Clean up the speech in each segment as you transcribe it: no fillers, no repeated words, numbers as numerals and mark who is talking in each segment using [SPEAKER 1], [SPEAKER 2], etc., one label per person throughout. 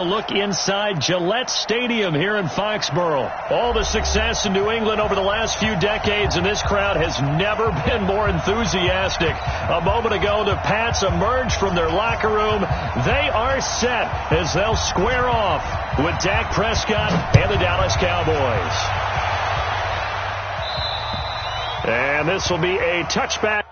[SPEAKER 1] Look inside Gillette Stadium here in Foxborough. All the success in New England over the last few decades, and this crowd has never been more enthusiastic. A moment ago, the Pats emerged from their locker room. They are set as they'll square off with Dak Prescott and the Dallas Cowboys. And this will be a touchback.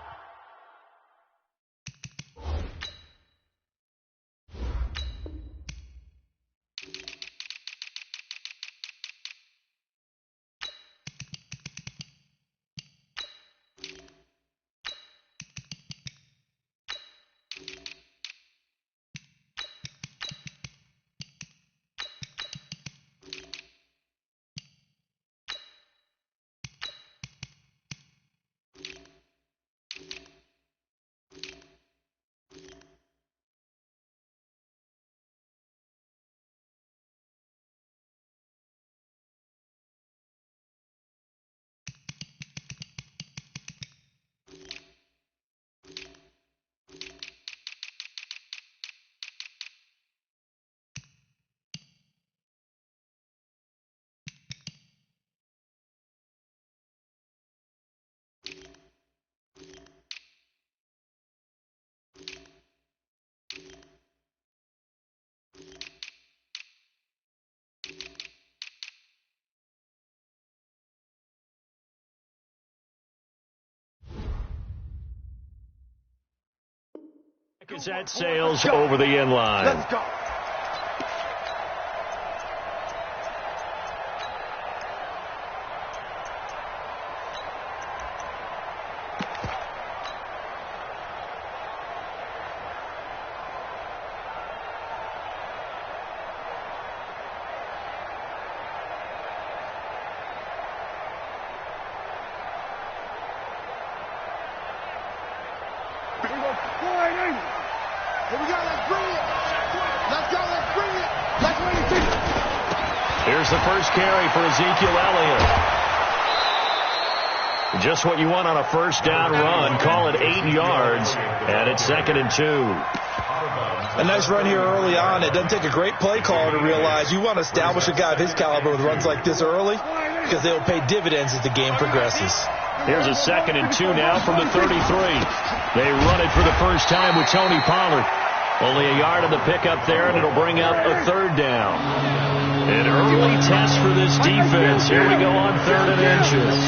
[SPEAKER 1] That sails over the inline.
[SPEAKER 2] Let's go.
[SPEAKER 1] Here's the first carry for Ezekiel Elliott. Just what you want on a first down run. Call it 8 yards, and it's 2nd and 2.
[SPEAKER 3] A nice run here early on. It doesn't take a great play caller to realize you want to establish a guy of his caliber with runs like this early because they will pay dividends as the game progresses.
[SPEAKER 1] Here's a 2nd and 2 now from the 33. They run it for the first time with Tony Pollard. Only a yard on the pickup there, and it'll bring up a 3rd down. An early test for this defense. Here we go on 3rd and inches.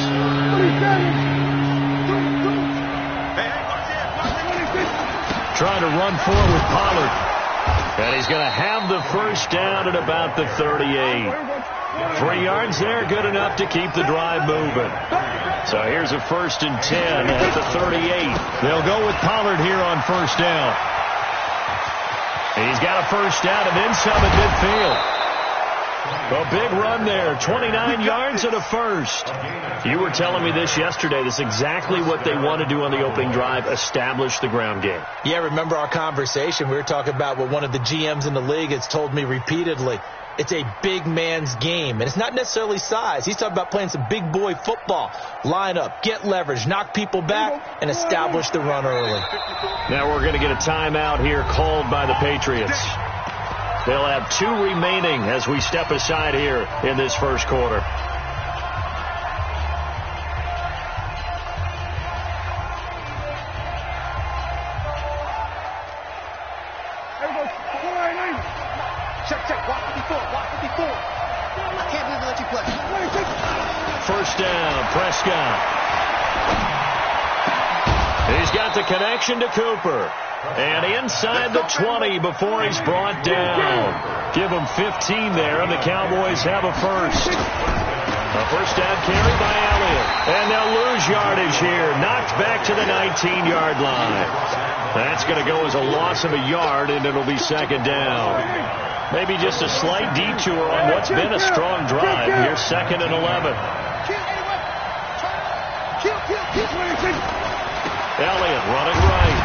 [SPEAKER 1] Trying to run forward with Pollard. And he's going to have the first down at about the 38. 3 yards there, good enough to keep the drive moving. So here's a 1st and 10 at the 38. They'll go with Pollard here on first down. He's got a first down and then some at midfield. A big run there, 29 yards and a first. You were telling me this yesterday. This is exactly what they want to do on the opening drive, establish the ground game.
[SPEAKER 3] Yeah, remember our conversation. We were talking about what one of the GMs in the league has told me repeatedly. It's a big man's game, and it's not necessarily size. He's talking about playing some big boy football. Line up, get leverage, knock people back, and establish the run early.
[SPEAKER 1] Now we're going to get a timeout here called by the Patriots. They'll have 2 remaining as we step aside here in this first quarter.
[SPEAKER 2] Check. Watch 54. I can't believe they let you play.
[SPEAKER 1] First down, Prescott. He's got the connection to Cooper. And inside the 20 before he's brought down. Give him 15 there, and the Cowboys have a first. A first down carry by Elliott. And they'll lose yardage here. Knocked back to the 19-yard line. That's going to go as a loss of a yard, and it'll be 2nd down. Maybe just a slight detour on what's been a strong drive. Here's 2nd and 11. Elliott running right.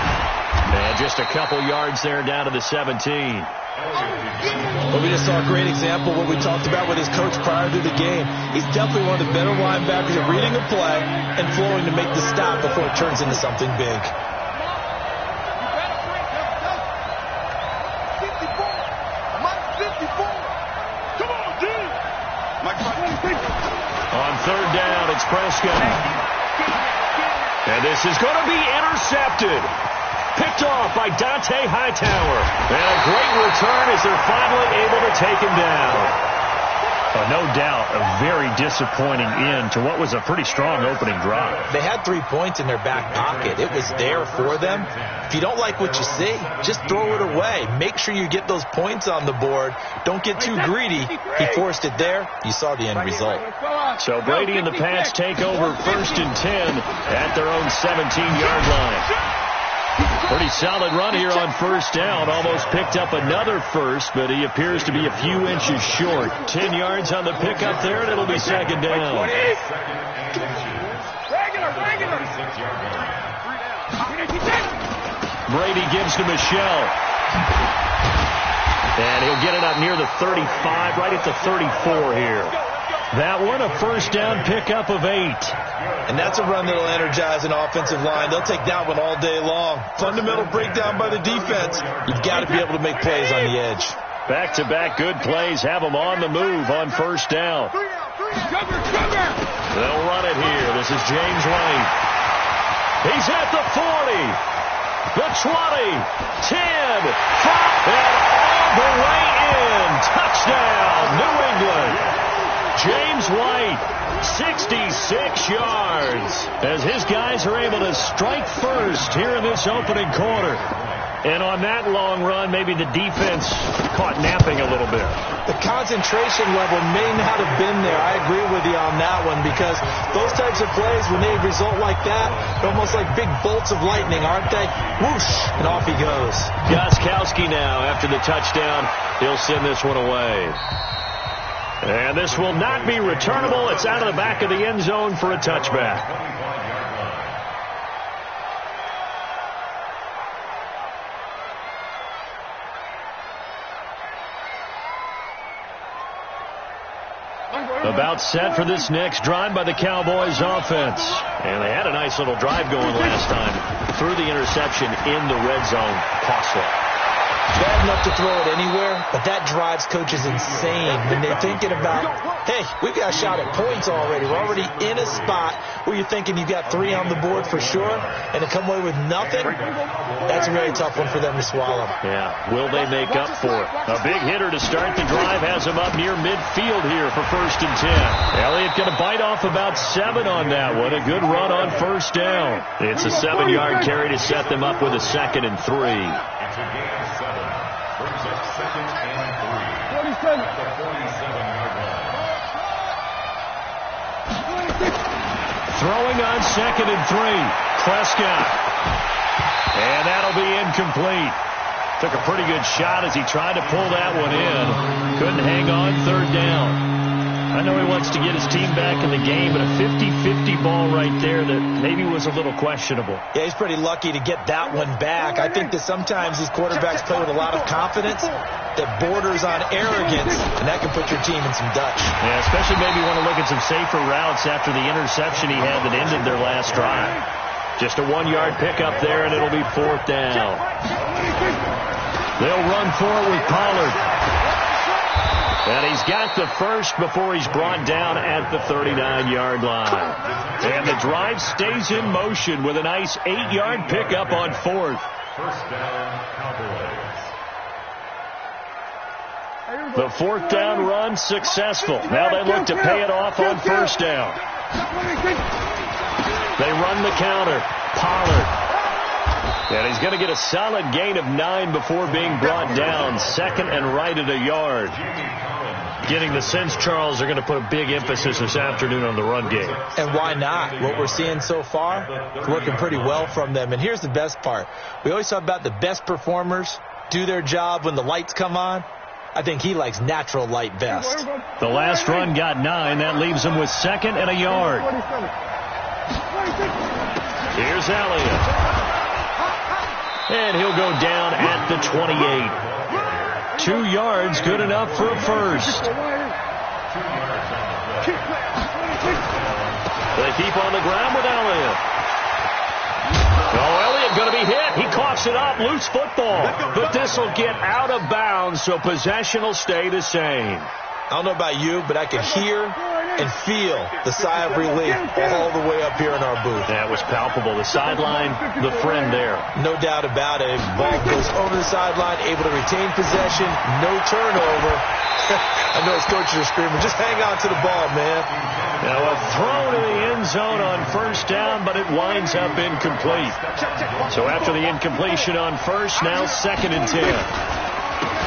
[SPEAKER 1] And just a couple yards there down to the 17.
[SPEAKER 3] Well, we just saw a great example of what we talked about with his coach prior to the game. He's definitely one of the better linebackers at reading a play and flowing to make the stop before it turns into something big.
[SPEAKER 1] third down. It's Prescott. And this is going to be intercepted. Picked off by Dante Hightower. And a great return as they're finally able to take him down. No doubt a very disappointing end to what was a pretty strong opening drive.
[SPEAKER 3] They had 3 points in their back pocket. It was there for them. If you don't like what you see, just throw it away. Make sure you get those points on the board. Don't get too greedy. He forced it there. You saw the end result.
[SPEAKER 1] So Brady and the Pats take over 1st and 10 at their own 17-yard line. Pretty solid run here on 1st down. Almost picked up another first, but he appears to be a few inches short. 10 yards on the pickup there, and it'll be 2nd down. Brady gives to Michel. And he'll get it up near the 35, right at the 34 here. That one, a 1st down pickup of 8.
[SPEAKER 3] And that's a run that'll energize an offensive line. They'll take that one all day long. Fundamental breakdown by the defense. You've got to be able to make plays on the edge.
[SPEAKER 1] Back-to-back good plays have them on the move on 1st down. They'll run it here. This is James White. He's at the 40, the 20, 10, 5, and all the way in. Touchdown, New England. James White, 66 yards, as his guys are able to strike first here in this opening quarter. And on that long run, maybe the defense caught napping a little bit.
[SPEAKER 3] The concentration level may not have been there. I agree with you on that one, because those types of plays, when they result like that, they're almost like big bolts of lightning, aren't they? Whoosh, and off he goes.
[SPEAKER 1] Gostkowski now, after the touchdown, he'll send this one away. And this will not be returnable. It's out of the back of the end zone for a touchback. About set for this next drive by the Cowboys offense. And they had a nice little drive going last time. Threw the interception in the red zone. Costly.
[SPEAKER 3] Bad enough to throw it anywhere, but that drives coaches insane when they're thinking about, hey, we've got a shot at points already. We're already in a spot where you're thinking you've got 3 on the board for sure, and to come away with nothing, that's a very tough one for them to swallow.
[SPEAKER 1] Yeah, will they make up for it? A big hitter to start the drive has him up near midfield here for 1st and 10. Elliott going to bite off about 7 on that one. A good run on 1st down. It's a 7-yard carry to set them up with a 2nd and 3. Throwing on 2nd and 3. Prescott. And that'll be incomplete. Took a pretty good shot as he tried to pull that one in. Couldn't hang on 3rd down. I know he wants to get his team back in the game, but a 50-50 ball right there that maybe was a little questionable.
[SPEAKER 3] Yeah, he's pretty lucky to get that one back. I think that sometimes these quarterbacks play with a lot of confidence that borders on arrogance, and that can put your team in some Dutch.
[SPEAKER 1] Yeah, especially maybe want to look at some safer routes after the interception he had that ended their last drive. Just a 1-yard pickup there, and it'll be 4th down. They'll run for it with Pollard. And he's got the first before he's brought down at the 39-yard line. And the drive stays in motion with a nice 8-yard pickup on 4th.
[SPEAKER 4] 1st down, Cowboys.
[SPEAKER 1] The 4th down run successful. Now they look to pay it off on 1st down. They run the counter. Pollard. And he's going to get a solid gain of 9 before being brought down. 2nd and right at a yard. Getting the sense, Charles, they're going to put a big emphasis this afternoon on the run game.
[SPEAKER 3] And why not? What we're seeing so far, working pretty well from them. And here's the best part. We always talk about the best performers do their job when the lights come on. I think he likes natural light best.
[SPEAKER 1] The last run got 9. That leaves him with 2nd and a yard. Here's Elliott. And he'll go down at the 28. 2 yards, good enough for a first. They keep on the ground with Elliott. Oh, Elliott going to be hit. He coughs it up. Loose football. But this will get out of bounds, so possession will stay the same.
[SPEAKER 3] I don't know about you, but I could hear and feel the sigh of relief all the way up here in our booth.
[SPEAKER 1] That was palpable. The sideline, the friend there.
[SPEAKER 3] No doubt about it. Ball goes over the sideline, able to retain possession, no turnover. I know his coaches are screaming, just hang on to the ball, man.
[SPEAKER 1] Now a throw to the end zone on first down, but it winds up incomplete. So after the incompletion on first, now 2nd and 10.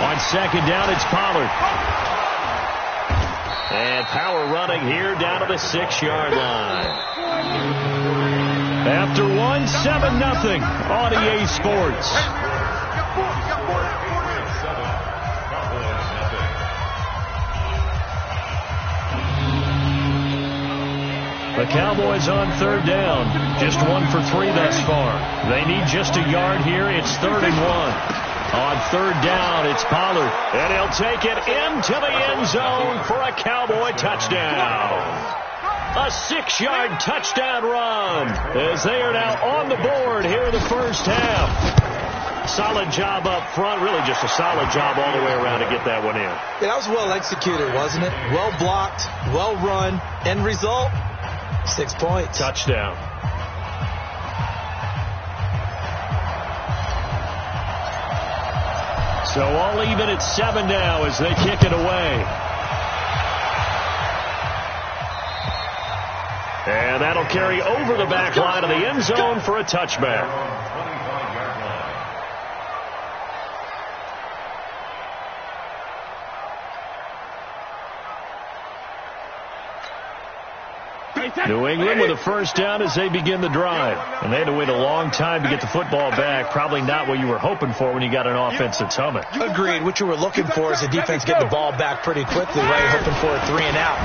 [SPEAKER 1] On 2nd down, it's Pollard. And power running here down to the 6-yard line. After 1, 7-0 on EA Sports. The Cowboys on 3rd down. Just 1 for 3 thus far. They need just a yard here. It's 3rd and 1. On 3rd down, it's Pollard. And he'll take it into the end zone for a Cowboy touchdown. A 6-yard touchdown run as they are now on the board here in the first half. Solid job up front. Really just a solid job all the way around to get that one in.
[SPEAKER 3] Yeah, that was well executed, wasn't it? Well blocked, well run. End result, 6 points.
[SPEAKER 1] Touchdown. So all even at 7 now as they kick it away. And that'll carry over the back line of the end zone for a touchback. New England with a first down as they begin the drive. And they had to wait a long time to get the football back. Probably not what you were hoping for when you got an offense that's humming.
[SPEAKER 3] Agreed. What you were looking for is the defense getting the ball back pretty quickly, right? Hoping for a 3 and out.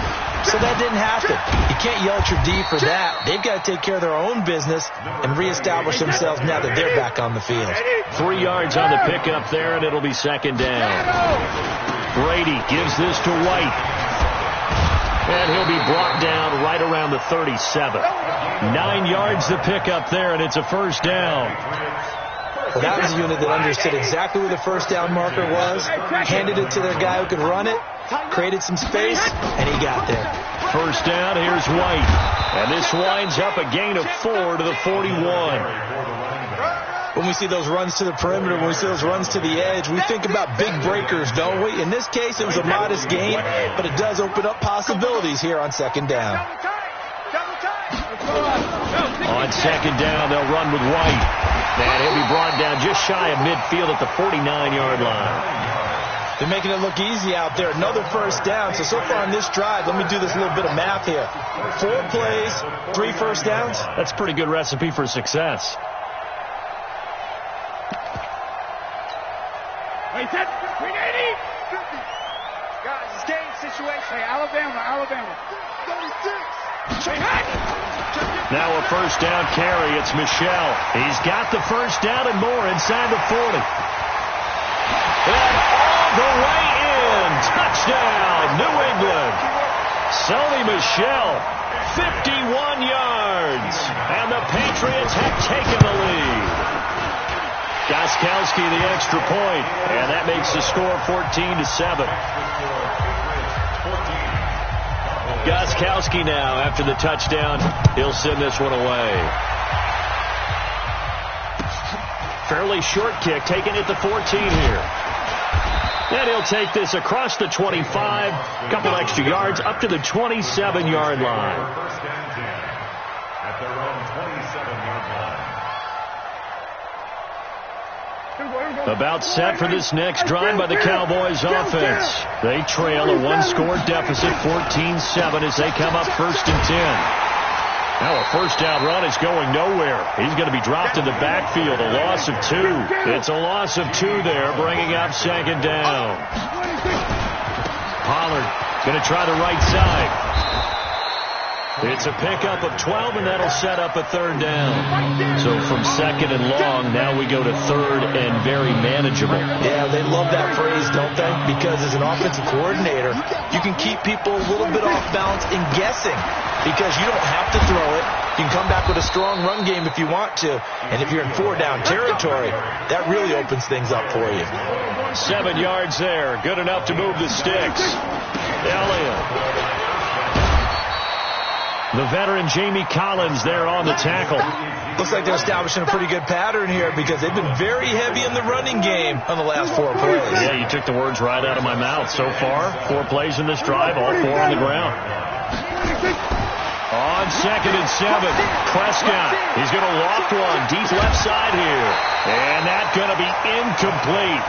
[SPEAKER 3] So that didn't happen. You can't yell at your D for that. They've got to take care of their own business and reestablish themselves now that they're back on the field.
[SPEAKER 1] 3 yards on the pickup there, and it'll be 2nd down. Brady gives this to White. And he'll be brought down right around the 37. 9 yards to pick up there, and it's a first down.
[SPEAKER 3] Well, that was a unit that understood exactly where the first down marker was, handed it to their guy who could run it, created some space, and he got there.
[SPEAKER 1] First down, here's White. And this winds up a gain of 4 to the 41.
[SPEAKER 3] When we see those runs to the perimeter, when we see those runs to the edge, we think about big breakers, don't we? In this case, it was a modest gain, but it does open up possibilities here on 2nd down.
[SPEAKER 1] On 2nd down, they'll run with White. And he'll be brought down just shy of midfield at the 49-yard line.
[SPEAKER 3] They're making it look easy out there. Another first down. So far on this drive, let me do this little bit of math here. 4 plays, 3 first downs.
[SPEAKER 1] That's a pretty good recipe for success.
[SPEAKER 2] Wait, set. 380. Guys, it's game situation. Hey, Alabama. 36.
[SPEAKER 1] Now a first down carry. It's Michelle. He's got the first down and more inside the 40. And all the way in. Touchdown, New England. Sony Michel, 51 yards. And the Patriots have taken the lead. Gostkowski the extra point, and that makes the score 14-7. Gostkowski now, after the touchdown, he'll send this one away. Fairly short kick, taken at the 14 here. And he'll take this across the 25, couple extra yards, up to the 27-yard line.
[SPEAKER 4] At their own 27-yard line.
[SPEAKER 1] About set for this next drive by the Cowboys offense. They trail a 1-score deficit, 14-7, as they come up 1st and 10. Now a first down run is going nowhere. He's going to be dropped in the backfield, a loss of 2. It's a loss of 2 there, bringing up 2nd down. Pollard going to try the right side. It's a pickup of 12, and that'll set up a 3rd down. So from 2nd and long, now we go to 3rd and very manageable.
[SPEAKER 3] Yeah, they love that phrase, don't they? Because as an offensive coordinator, you can keep people a little bit off balance and guessing because you don't have to throw it. You can come back with a strong run game if you want to. And if you're in 4-down territory, that really opens things up for you.
[SPEAKER 1] 7 yards there. Good enough to move the sticks. Elliott. The veteran Jamie Collins there on the tackle.
[SPEAKER 3] Looks like they're establishing a pretty good pattern here because they've been very heavy in the running game on the last 4 plays.
[SPEAKER 1] Yeah, you took the words right out of my mouth. So far, 4 plays in this drive, all 4 on the ground. On 2nd and 7, Prescott. He's going to loft one deep left side here. And that's going to be incomplete.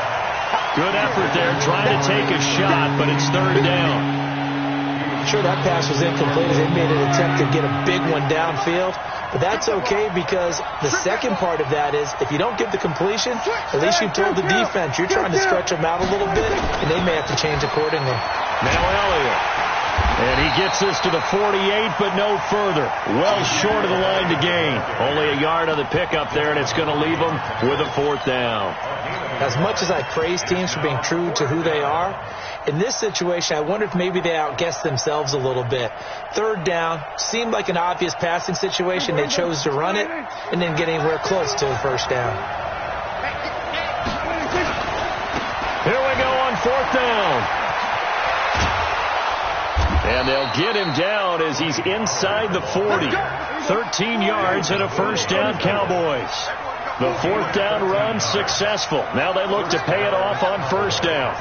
[SPEAKER 1] Good effort there trying to take a shot, but it's 3rd down.
[SPEAKER 3] Sure, that pass was incomplete as they made an attempt to get a big one downfield. But that's okay because the second part of that is if you don't get the completion, at least you told the defense you're trying to stretch them out a little bit, and they may have to change accordingly.
[SPEAKER 1] Now Elliott. And he gets this to the 48, but no further. Well short of the line to gain. Only a yard on the pickup there, and it's going to leave them with a 4th down.
[SPEAKER 3] As much as I praise teams for being true to who they are, in this situation, I wonder if maybe they outguessed themselves a little bit. 3rd down seemed like an obvious passing situation. They chose to run it and didn't get anywhere close to the 1st down.
[SPEAKER 1] Here we go on 4th down. And they'll get him down as he's inside the 40. 13 yards and a 1st down, Cowboys. The 4th down run successful. Now they look to pay it off on 1st down.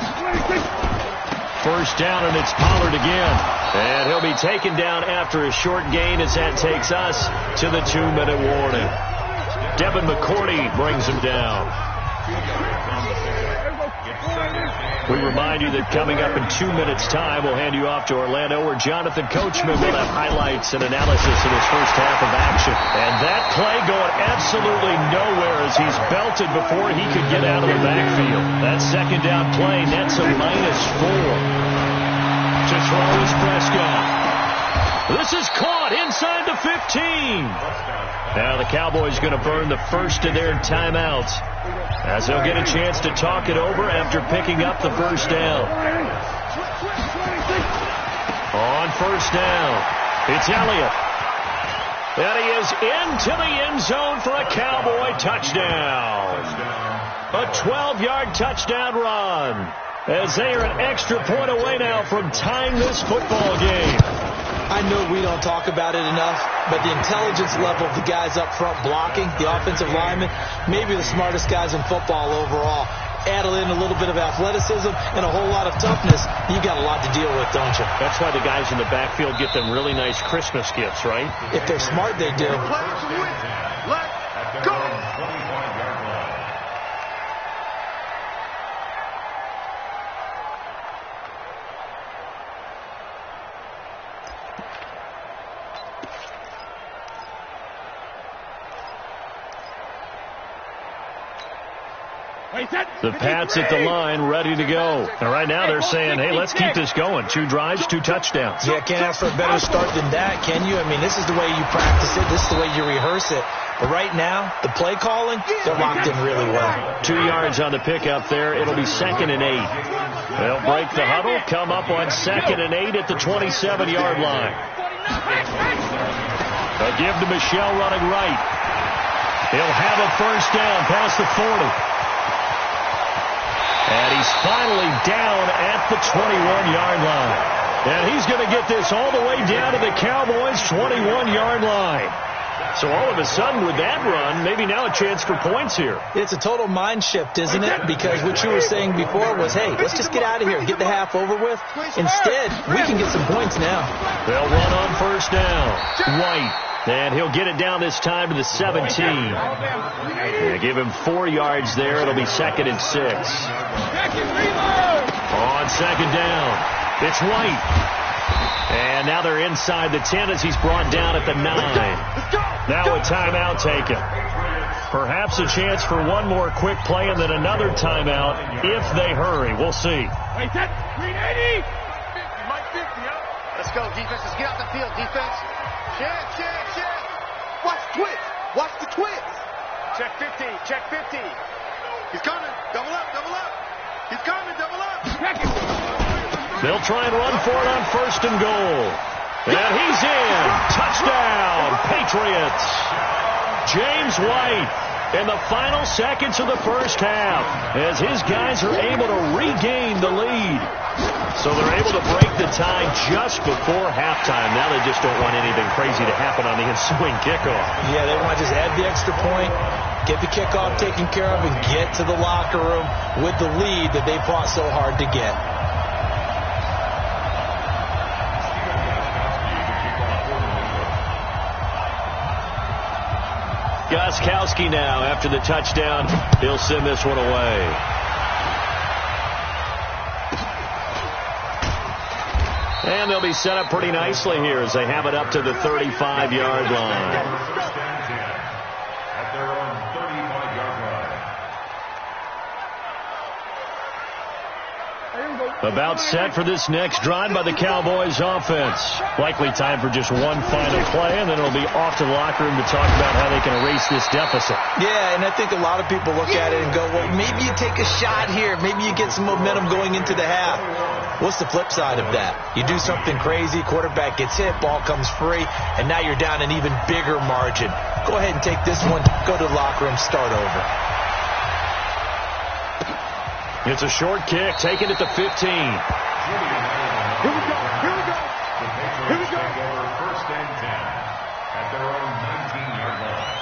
[SPEAKER 1] 1st down, and it's Pollard again. And he'll be taken down after a short gain as that takes us to the 2-minute warning. Devin McCourty brings him down. We remind you that coming up in 2 minutes' time, we'll hand you off to Orlando, where Jonathan Coachman will have highlights and analysis of his first half of action. And that play going absolutely nowhere as he's belted before he could get out of the backfield. That 2nd down play nets a -4. To throw is Prescott. This is caught inside the 15. Now the Cowboys going to burn the first of their timeouts, as they'll get a chance to talk it over after picking up the 1st down. On 1st down, it's Elliott. And he is into the end zone for a Cowboy touchdown. A 12-yard touchdown run, as they are an extra point away now from tying this football game.
[SPEAKER 3] I know we don't talk about it enough, but the intelligence level of the guys up front blocking, the offensive linemen, maybe the smartest guys in football overall. Add in a little bit of athleticism and a whole lot of toughness, you got a lot to deal with, don't you?
[SPEAKER 1] That's why the guys in the backfield get them really nice Christmas gifts, right?
[SPEAKER 3] If they're smart, they do.
[SPEAKER 2] Let's go!
[SPEAKER 1] The Pats at the line, ready to go. And right now they're saying, hey, let's keep this going. 2 drives, 2 touchdowns.
[SPEAKER 3] Yeah, can't ask for a better start than that, can you? I mean, this is the way you practice it. This is the way you rehearse it. But right now, the play calling, they're locked in really well.
[SPEAKER 1] 2 yards on the pickup there. It'll be 2nd and 8. They'll break the huddle, come up on 2nd and 8 at the 27-yard line. They'll give to Michelle running right. He'll have a 1st down past the 40. And he's finally down at the 21-yard line. And he's going to get this all the way down to the Cowboys' 21-yard line. So all of a sudden with that run, maybe now a chance for points here.
[SPEAKER 3] It's a total mind shift, isn't it? Because what you were saying before was, hey, let's just get out of here, get the half over with. Instead, we can get some points now.
[SPEAKER 1] They'll run on 1st down. White. And he'll get it down this time to the 17. They give him 4 yards there. It'll be 2nd and 6. On 2nd down, it's White. And now they're inside the 10 as he's brought down at the 9. Now a timeout taken. Perhaps a chance for one more quick play and then another timeout if they hurry. We'll see.
[SPEAKER 2] Let's go, defense. Let's get out the field, defense. Check. Watch the twitch. Watch the twitch. Check 50. He's coming. Double up. He's coming. Double up.
[SPEAKER 1] They'll try and run for it on 1st and goal. And he's in. Touchdown, Patriots. James White in the final seconds of the first half as his guys are able to regain the lead. So they're able to break the tie just before halftime. Now they just don't want anything crazy to happen on the ensuing kickoff.
[SPEAKER 3] Yeah, they want to just add the extra point, get the kickoff taken care of, and get to the locker room with the lead that they fought so hard to get.
[SPEAKER 1] Gostkowski now, after the touchdown, he'll send this one away. And they'll be set up pretty nicely here as they have it up to the 35-yard line.
[SPEAKER 4] At their own 35-yard line.
[SPEAKER 1] About set for this next drive by the Cowboys offense. Likely time for just one final play, and then it'll be off to the locker room to talk about how they can erase this deficit.
[SPEAKER 3] Yeah, and I think a lot of people look at it and go, well, maybe you take a shot here. Maybe you get some momentum going into the half. What's the flip side of that? You do something crazy, quarterback gets hit, ball comes free, and now you're down an even bigger margin. Go ahead and take this one, go to the locker room, start over.
[SPEAKER 1] It's a short kick, taken at the 15.
[SPEAKER 2] Here we go. Here we go.
[SPEAKER 4] The Patriots take over first and 10 at their own 19-yard line.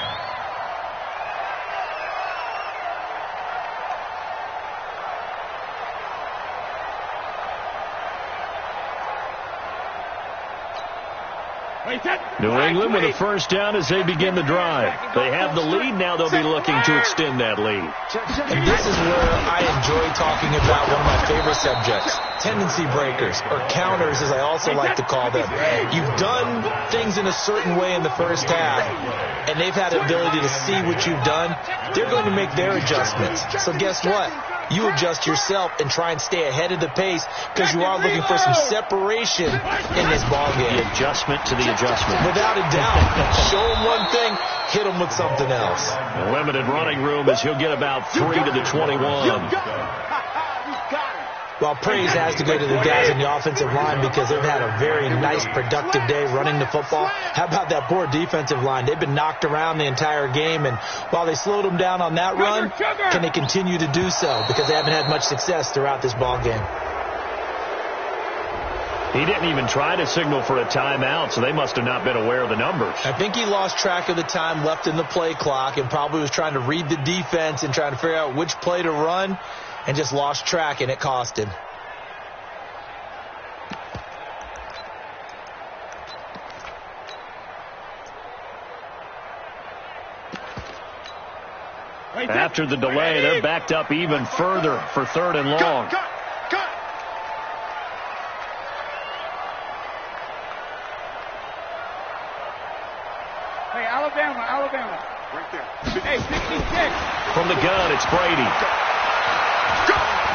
[SPEAKER 1] New England with a first down as they begin the drive. They have the lead. Now they'll be looking to extend that lead.
[SPEAKER 3] And this is where I enjoy talking about one of my favorite subjects, tendency breakers, or counters as I also like to call them. You've done things in a certain way in the first half, and they've had the ability to see what you've done. They're going to make their adjustments. So guess what? You adjust yourself and try and stay ahead of the pace because you are looking for some separation in this ballgame.
[SPEAKER 1] The adjustment to the adjustment.
[SPEAKER 3] Without a doubt. Show them one thing, hit them with something else.
[SPEAKER 1] A limited running room as he'll get about 3 to the 21.
[SPEAKER 3] Well, praise has to go to the guys in the offensive line because they've had a very nice, productive day running the football. How about that poor defensive line? They've been knocked around the entire game, and while they slowed them down on that run, can they continue to do so? Because they haven't had much success throughout this ball game.
[SPEAKER 1] He didn't even try to signal for a timeout, so they must have not been aware of the numbers.
[SPEAKER 3] I think he lost track of the time left in the play clock and probably was trying to read the defense and trying to figure out which play to run, and just lost track, and it cost him.
[SPEAKER 1] After the delay, they're backed up even further for 3rd and long.
[SPEAKER 2] Hey, Alabama. Right there. Hey, 66.
[SPEAKER 1] From the gun, it's Brady.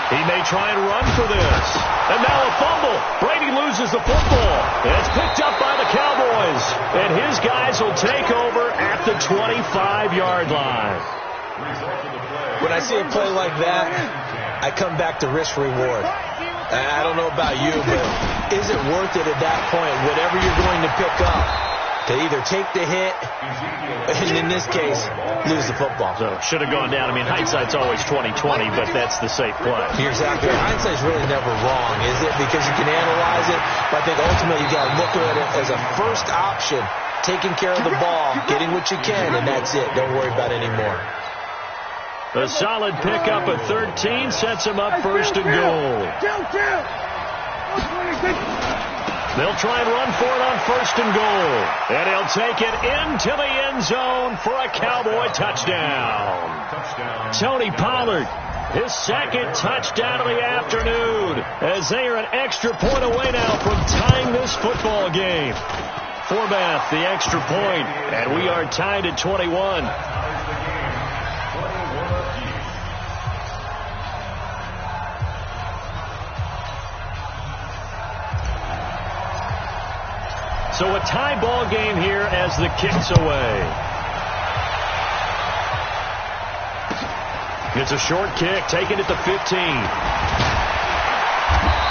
[SPEAKER 1] He may try and run for this. And now a fumble. Brady loses the football. It's picked up by the Cowboys. And his guys will take over at the 25-yard line.
[SPEAKER 3] When I see a play like that, I come back to risk reward. I don't know about you, but is it worth it at that point, whatever you're going to pick up, to either take the hit, and in this case, lose the football?
[SPEAKER 1] So should have gone down. I mean, hindsight's always 20/20, but that's the safe play.
[SPEAKER 3] You're exactly right. Hindsight's really never wrong, is it? Because you can analyze it, but I think ultimately you got to look at it as a first option, taking care of the ball, getting what you can, and that's it. Don't worry about any more.
[SPEAKER 1] A solid pickup of 13 sets him up 1st and goal. They'll try and run for it on 1st and goal. And he'll take it into the end zone for a Cowboy touchdown. Tony Pollard, his 2nd touchdown of the afternoon, as they are an extra point away now from tying this football game. Forbath, the extra point, and we are tied at 21. So a tie ball game here as the kick's away. It's a short kick taken at the 15.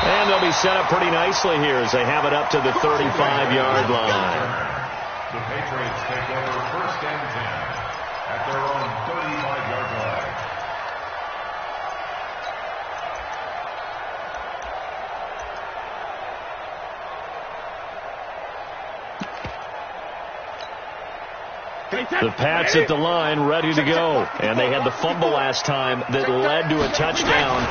[SPEAKER 1] And they'll be set up pretty nicely here as they have it up to the 35-yard line.
[SPEAKER 4] The Patriots take over 1st and 10 at their own 35-yard line.
[SPEAKER 1] The Pats at the line, ready to go. And they had the fumble last time that led to a touchdown.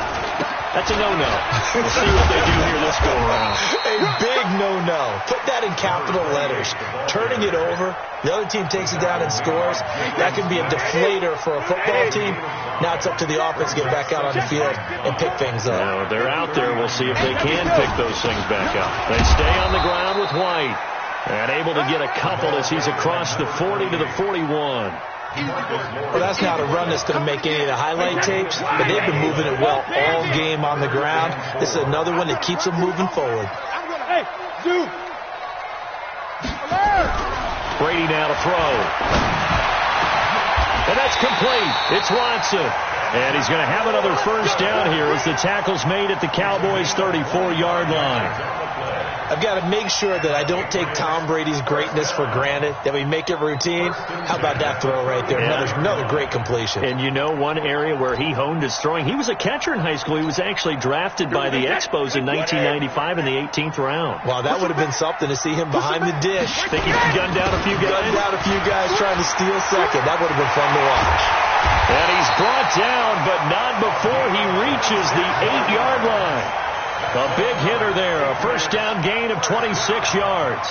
[SPEAKER 1] That's a no-no. We'll see what they do here this go-around.
[SPEAKER 3] A big no-no. Put that in capital letters. Turning it over, the other team takes it down and scores. That can be a deflator for a football team. Now it's up to the offense to get back out on the field and pick things up.
[SPEAKER 1] Now, they're out there. We'll see if they can pick those things back up. They stay on the ground with White. And able to get a couple as he's across the 40 to the 41.
[SPEAKER 3] Well, that's not a run that's going to make any of the highlight tapes, but they've been moving it well all game on the ground. This is another one that keeps them moving forward.
[SPEAKER 1] Brady now to throw. And that's complete. It's Watson. And he's going to have another first down here as the tackle's made at the Cowboys' 34-yard line.
[SPEAKER 3] I've got to make sure that I don't take Tom Brady's greatness for granted, that we make it routine. How about that throw right there?
[SPEAKER 1] Yeah.
[SPEAKER 3] Another great completion.
[SPEAKER 1] And you know one area where he honed his throwing, he was a catcher in high school. He was actually drafted by the Expos in 1995 in the 18th round.
[SPEAKER 3] Wow, that would have been something to see him behind the dish.
[SPEAKER 1] Think he gunned down a few guys?
[SPEAKER 3] Gunned down a few guys trying to steal second. That would have been fun to watch.
[SPEAKER 1] And he's brought down, but not before he reaches the 8-yard line. A big hitter there, a first down gain of 26 yards.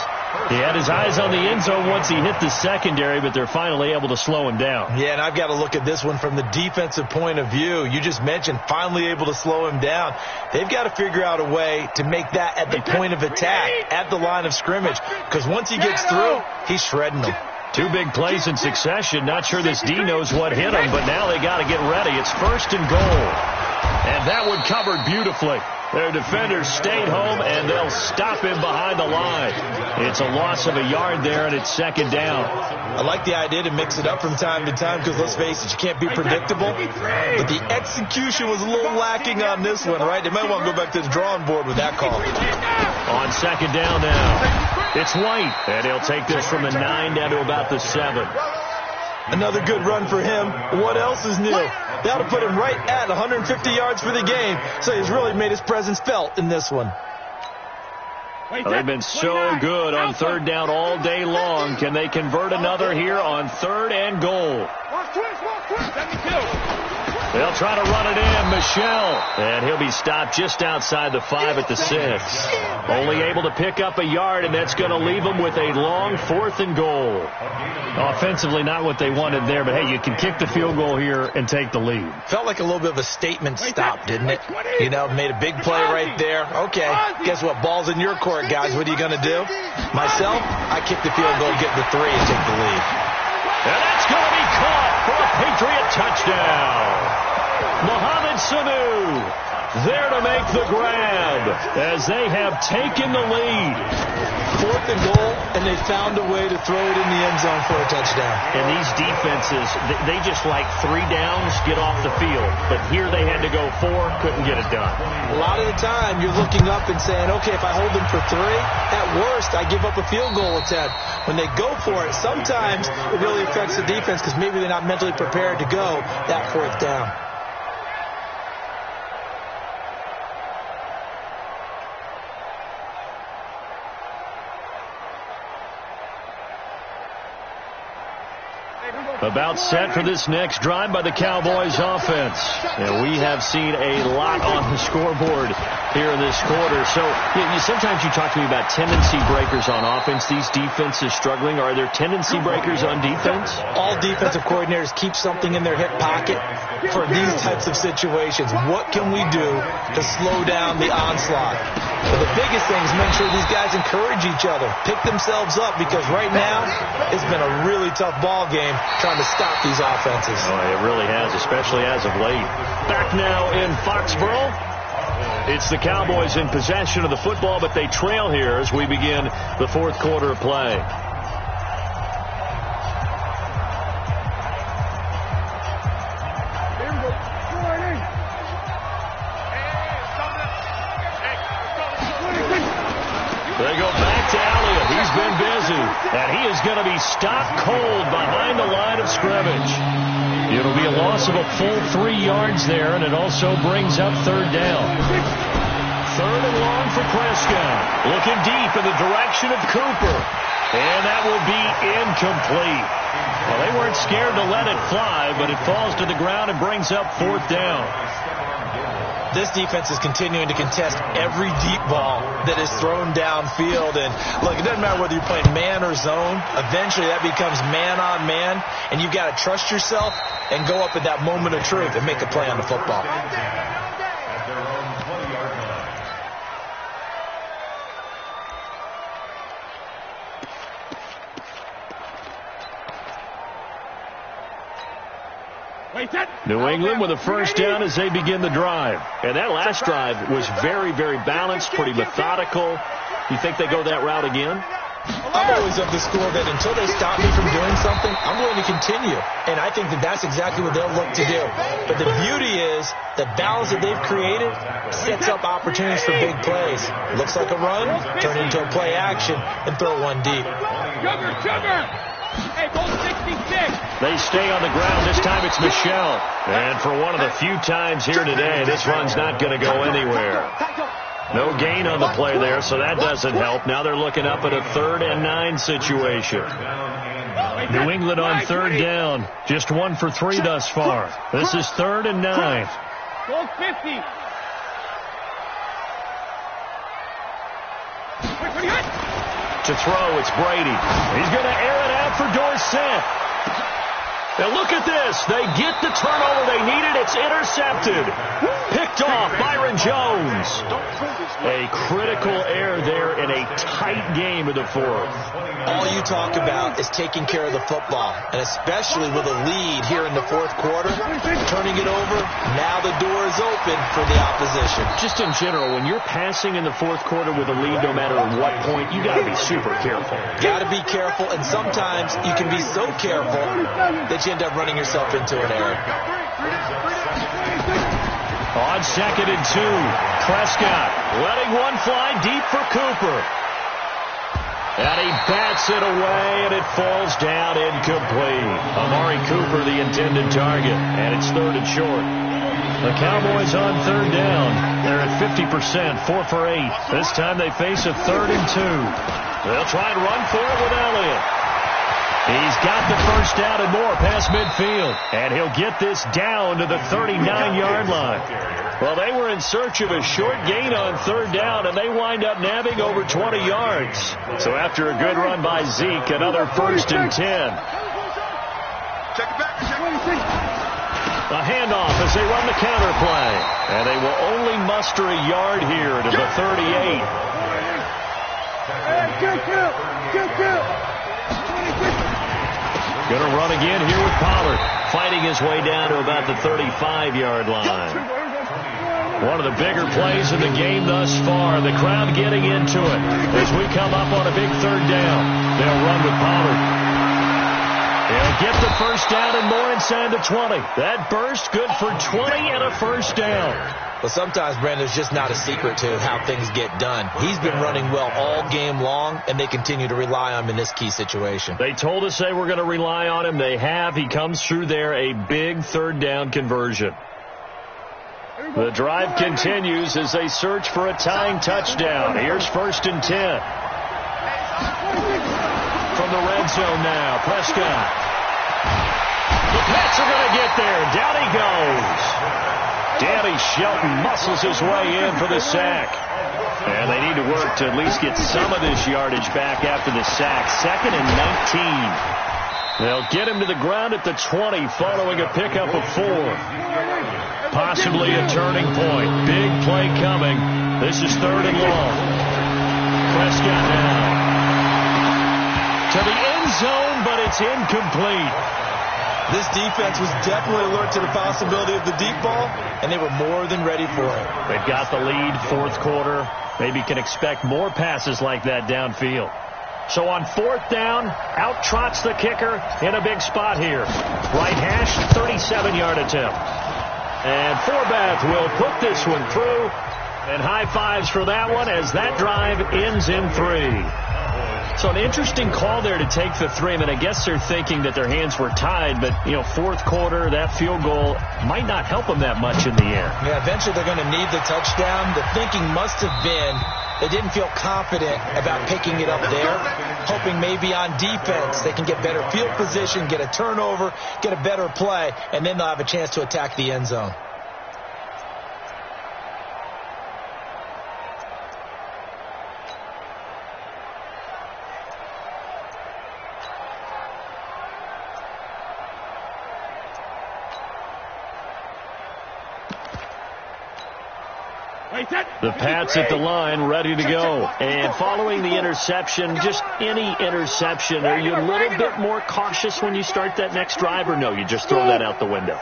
[SPEAKER 1] He had his eyes on the end zone once he hit the secondary, but they're finally able to slow him down.
[SPEAKER 3] Yeah, and I've got to look at this one from the defensive point of view. You just mentioned finally able to slow him down. They've got to figure out a way to make that at the point of attack, at the line of scrimmage, because once he gets through, he's shredding them.
[SPEAKER 1] Two big plays in succession. Not sure this D knows what hit him, but now they got to get ready. It's 1st and goal. And that one covered beautifully. Their defenders stayed home, and they'll stop him behind the line. It's a loss of a yard there, and it's 2nd down.
[SPEAKER 3] I like the idea to mix it up from time to time because, let's face it, you can't be predictable. But the execution was a little lacking on this one, right? They might want to go back to the drawing board with that call.
[SPEAKER 1] On 2nd down now, it's White, and he'll take this from the 9 down to about the 7.
[SPEAKER 3] Another good run for him. What else is new? They ought to put him right at 150 yards for the game, so he's really made his presence felt in this one.
[SPEAKER 1] Well, they've been so good on 3rd down all day long. Can they convert another here on 3rd and goal? They'll try to run it in. Michelle. And he'll be stopped just outside the 5 at the 6. Only able to pick up a yard, and that's going to leave them with a long 4th and goal. Offensively, not what they wanted there, but hey, you can kick the field goal here and take the lead.
[SPEAKER 3] Felt like a little bit of a statement stop, didn't it? You know, made a big play right there. Okay, guess what? Ball's in your court, guys. What are you going to do? Myself, I kick the field goal, get the 3, and take the lead.
[SPEAKER 1] And that's going to be caught for a Patriot touchdown. Mohamed Sanu there to make the grab as they have taken the lead.
[SPEAKER 3] 4th and goal, and they found a way to throw it in the end zone for a touchdown.
[SPEAKER 1] And these defenses, they just like 3 downs, get off the field. But here they had to go 4, couldn't get it done.
[SPEAKER 3] A lot of the time, you're looking up and saying, okay, if I hold them for 3, at worst, I give up a field goal attempt. When they go for it, sometimes it really affects the defense because maybe they're not mentally prepared to go that 4th down.
[SPEAKER 1] About set for this next drive by the Cowboys offense. And we have seen a lot on the scoreboard here in this quarter. So sometimes you talk to me about tendency breakers on offense. These defenses struggling. Are there tendency breakers on defense?
[SPEAKER 3] All defensive coordinators keep something in their hip pocket for these types of situations. What can we do to slow down the onslaught? But the biggest thing is make sure these guys encourage each other, pick themselves up, because right now it's been a really tough ball game trying to stop these offenses.
[SPEAKER 1] Oh, it really has, especially as of late. Back now in Foxborough. It's the Cowboys in possession of the football, but they trail here as we begin the 4th quarter of play. They go back to Elliott. He's been busy. And he is going to be stopped cold behind the line of scrimmage. It'll be a loss of a full 3 yards there, and it also brings up 3rd down. 3rd and long for Prescott. Looking deep in the direction of Cooper. And that will be incomplete. Well, they weren't scared to let it fly, but it falls to the ground and brings up 4th down.
[SPEAKER 3] This defense is continuing to contest every deep ball that is thrown downfield. And, look, it doesn't matter whether you're playing man or zone. Eventually, that becomes man-on-man, and you've got to trust yourself and go up at that moment of truth and make a play on the football.
[SPEAKER 4] At their own 20-yard line.
[SPEAKER 1] New England with a 1st down as they begin the drive. And that last drive was very, very balanced, pretty methodical. You think they go that route again?
[SPEAKER 3] I'm always of the school that until they stop me from doing something, I'm going to continue. And I think that that's exactly what they'll look to do. But the beauty is the balance that they've created sets up opportunities for big plays. Looks like a run, turn it into a play action, and throw one deep.
[SPEAKER 5] Hey, goal 66.
[SPEAKER 1] They stay on the ground. This time it's Michelle. And for one of the few times here today, this run's not going to go anywhere. No gain on the play there, so that doesn't help. Now they're looking up at a 3rd and 9 situation. New England on 3rd down. Just 1 for 3 thus far. This is 3rd and 9.
[SPEAKER 5] Goal 50.
[SPEAKER 1] To throw, it's Brady. He's going to air it out for Dorsett. Now look at this. They get the turnover they needed. It's intercepted. Picked off Byron Jones. A critical error there in a tight game of the 4th.
[SPEAKER 3] All you talk about is taking care of the football, and especially with a lead here in the 4th quarter, turning it over, now the door is open for the opposition.
[SPEAKER 1] Just in general, when you're passing in the 4th quarter with a lead, no matter what point, you got to be super careful.
[SPEAKER 3] Got to be careful, and sometimes you can be so careful that you end up running yourself into an error.
[SPEAKER 1] On 2nd and 2, Prescott letting one fly deep for Cooper. And he bats it away, and it falls down incomplete. Amari Cooper, the intended target, and it's 3rd and short. The Cowboys on 3rd down. They're at 50%, 4 for 8. This time they face a 3rd and 2. They'll try and run for it with Elliott. He's got the 1st down and more past midfield. And he'll get this down to the 39-yard line. Well, they were in search of a short gain on 3rd down, and they wind up nabbing over 20 yards. So after a good run by Zeke, another 1st and 10.
[SPEAKER 2] Check it back.
[SPEAKER 1] A handoff as they run the counter play. And they will only muster a yard here to the 38. Going to run again here with Pollard, fighting his way down to about the 35-yard line. One of the bigger plays in the game thus far. The crowd getting into it as we come up on a big 3rd down. They'll run with Pollard. They'll get the 1st down and more inside the 20. That burst good for 20 and a 1st down.
[SPEAKER 3] Well, sometimes, Brandon, there's just not a secret to how things get done. He's been running well all game long, and they continue to rely on him in this key situation.
[SPEAKER 1] They told us they were going to rely on him. They have. He comes through there, a big 3rd down conversion. The drive continues as they search for a tying touchdown. Here's 1st and 10. From the red zone now, Prescott. The Pats are going to get there. Down he goes. Danny Shelton muscles his way in for the sack. And they need to work to at least get some of this yardage back after the sack. 2nd and 19. They'll get him to the ground at the 20 following a pickup of 4. Possibly a turning point. Big play coming. This is 3rd and long. Prescott now. To the end zone, but it's incomplete.
[SPEAKER 3] This defense was definitely alert to the possibility of the deep ball, and they were more than ready for it.
[SPEAKER 1] They've got the lead, 4th quarter. Maybe can expect more passes like that downfield. So on 4th down, out trots the kicker in a big spot here. Right hash, 37-yard attempt. And Forbath will put this one through. And high fives for that one as that drive ends in 3. So an interesting call there to take the 3. I mean, I guess they're thinking that their hands were tied, but, 4th quarter, that field goal might not help them that much in the air.
[SPEAKER 3] Yeah, eventually they're going to need the touchdown. The thinking must have been, They didn't feel confident about picking it up there, hoping maybe on defense they can get better field position, get a turnover, get a better play, and then they'll have a chance to attack the end zone.
[SPEAKER 1] The Pats at the line, ready to go. And following the interception, just any interception, are you a little bit more cautious when you start that next drive, or no, you just throw that out the window?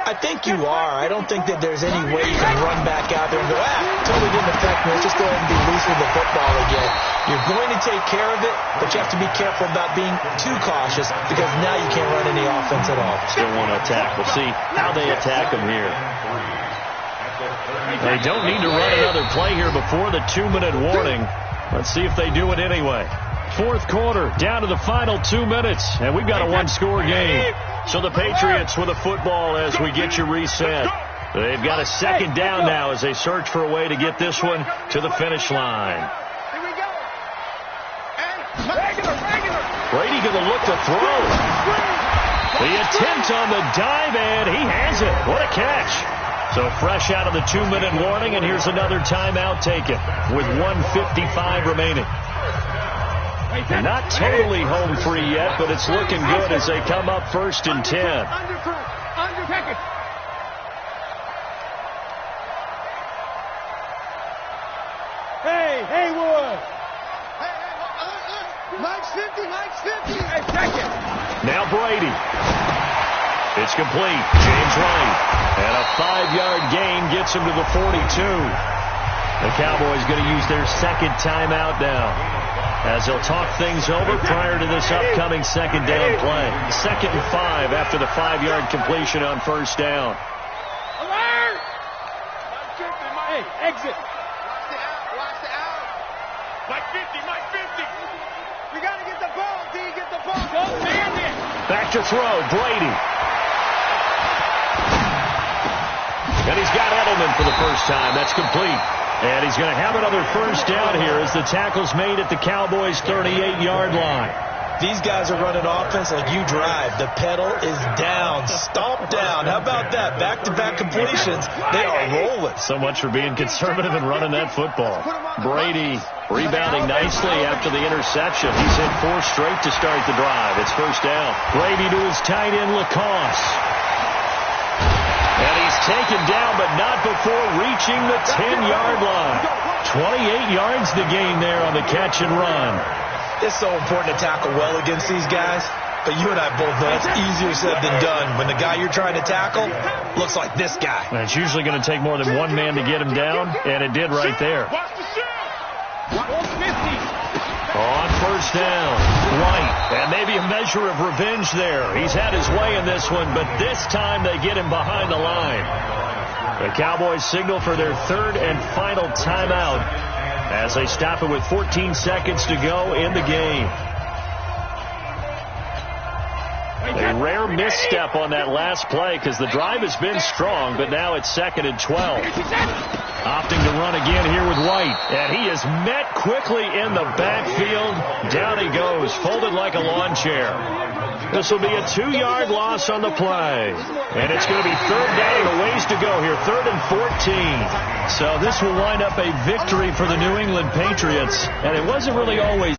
[SPEAKER 3] I think you are. I don't think that there's any way you can run back out there and go, totally didn't affect me. Let's just go ahead and be loose with the football again. You're going to take care of it, but you have to be careful about being too cautious because now you can't run any offense at all.
[SPEAKER 1] Still want to attack. We'll see how they attack them here. They don't need to run another play here before the 2-minute warning. Let's see if they do it anyway. Fourth quarter, down to the final 2 minutes, and we've got a one-score game. So the Patriots with a football as we get you reset. They've got a second down now as they search for a way to get this one to the finish line.
[SPEAKER 2] Here we go.
[SPEAKER 1] Brady going to look to throw. The attempt on the dive, and he has it. What a catch. So fresh out of the 2-minute warning, and here's another timeout taken with 1:55 remaining. They're not totally home free yet, but it's looking good as they come up 1st and 10.
[SPEAKER 5] Hey, Haywood.
[SPEAKER 2] Mike's 50, Mike's 50.
[SPEAKER 5] Hey, second.
[SPEAKER 1] Now Brady. It's complete. James Wright. And a 5-yard gain gets him to the 42. The Cowboys going to use their second timeout now, as they'll talk things over prior to this upcoming second down play. 2nd and 5 after the 5-yard completion on first down.
[SPEAKER 5] Alert! Hey, exit.
[SPEAKER 2] Watch the out.
[SPEAKER 5] Mike 50, Mike 50.
[SPEAKER 2] We got to get the ball, D. Get the ball.
[SPEAKER 5] Go, man it.
[SPEAKER 1] Back to throw. Brady. And he's got Edelman for the first time. That's complete. And he's going to have another first down here as the tackle's made at the Cowboys' 38-yard line.
[SPEAKER 3] These guys are running offense like you drive. The pedal is down, stomp down. How about that? Back-to-back completions. They are rolling.
[SPEAKER 1] So much for being conservative and running that football. Brady rebounding nicely after the interception. He's hit 4 straight to start the drive. It's first down. Brady to his tight end, Lacoste. And he's taken down, but not before reaching the 10-yard line. 28 yards to gain there on the catch and run.
[SPEAKER 3] It's so important to tackle well against these guys, but you and I both know that's easier said than done. When the guy you're trying to tackle looks like this guy.
[SPEAKER 1] And it's usually going to take more than one man to get him down, and it did right there. On first down, White, and maybe a measure of revenge there. He's had his way in this one, but this time they get him behind the line. The Cowboys signal for their 3rd and final timeout as they stop it with 14 seconds to go in the game. A rare misstep on that last play because the drive has been strong, but now it's 2nd and 12. Opting to run again here with White, and he is met quickly in the backfield. Down he goes, folded like a lawn chair. This will be a 2-yard loss on the play, and it's going to be 3rd down and a ways to go here, 3rd and 14. So this will wind up a victory for the New England Patriots, and it wasn't really always